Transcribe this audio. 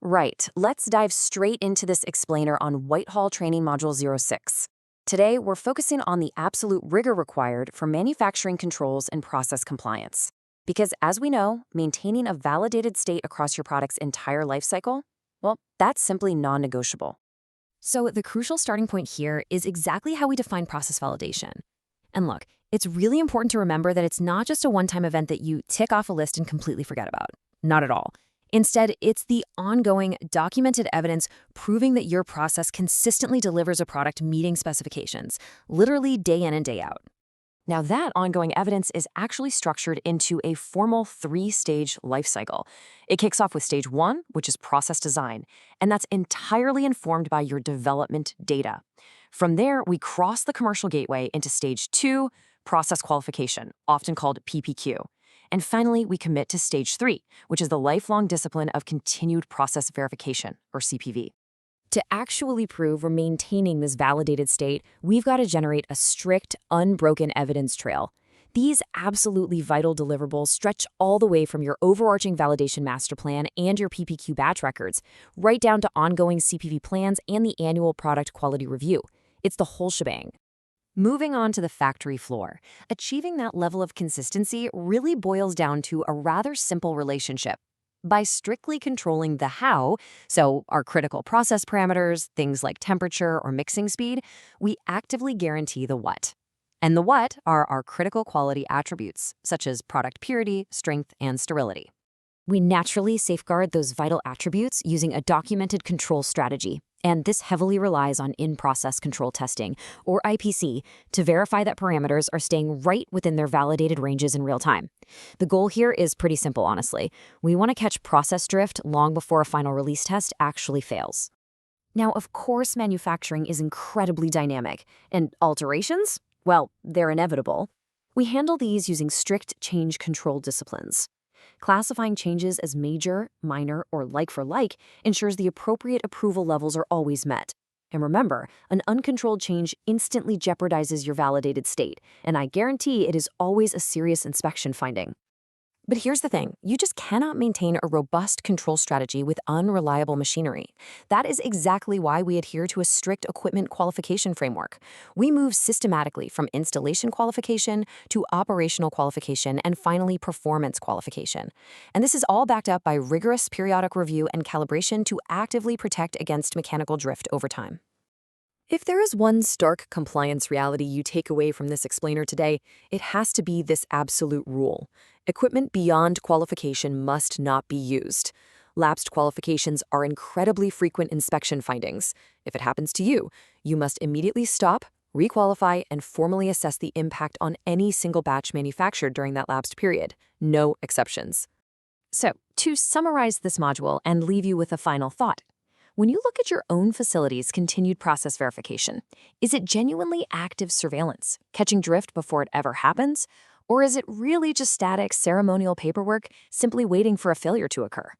Right, let's dive straight into this explainer on Whitehall Training Module 06. Today, we're focusing on the absolute rigor required for manufacturing controls and process compliance. Because as we know, maintaining a validated state across your product's entire life cycle, well, that's simply non-negotiable. So the crucial starting point here is exactly how we define process validation. And look, it's really important to remember that it's not just a one-time event that you tick off a list and completely forget about. Not at all. Instead, it's the ongoing, documented evidence proving that your process consistently delivers a product meeting specifications, literally day in and day out. Now, that ongoing evidence is actually structured into a formal three-stage life cycle. It kicks off with stage one, which is process design, and that's entirely informed by your development data. From there, we cross the commercial gateway into stage two, process qualification, often called PPQ. And finally, we commit to stage three, which is the lifelong discipline of continued process verification, or CPV. To actually prove we're maintaining this validated state, we've got to generate a strict, unbroken evidence trail. These absolutely vital deliverables stretch all the way from your overarching validation master plan and your PPQ batch records, right down to ongoing CPV plans and the annual product quality review. It's the whole shebang. Moving on to the factory floor, achieving that level of consistency really boils down to a rather simple relationship. By strictly controlling the how, so our critical process parameters, things like temperature or mixing speed, we actively guarantee the what. And the what are our critical quality attributes, such as product purity, strength, and sterility. We naturally safeguard those vital attributes using a documented control strategy, and this heavily relies on in-process control testing, or IPC, to verify that parameters are staying right within their validated ranges in real time. The goal here is pretty simple, honestly. We want to catch process drift long before a final release test actually fails. Now, of course, manufacturing is incredibly dynamic, and alterations? Well, they're inevitable. We handle these using strict change control disciplines. Classifying changes as major, minor, or like for like ensures the appropriate approval levels are always met. And remember, an uncontrolled change instantly jeopardizes your validated state, and I guarantee it is always a serious inspection finding. But here's the thing, you just cannot maintain a robust control strategy with unreliable machinery. That is exactly why we adhere to a strict equipment qualification framework. We move systematically from installation qualification to operational qualification and finally performance qualification. And this is all backed up by rigorous periodic review and calibration to actively protect against mechanical drift over time. If there is one stark compliance reality you take away from this explainer today, it has to be this absolute rule. Equipment beyond qualification must not be used. Lapsed qualifications are incredibly frequent inspection findings. If it happens to you, you must immediately stop, requalify, and formally assess the impact on any single batch manufactured during that lapsed period. No exceptions. So, to summarize this module and leave you with a final thought, when you look at your own facility's continued process verification, is it genuinely active surveillance, catching drift before it ever happens? Or is it really just static ceremonial paperwork simply waiting for a failure to occur?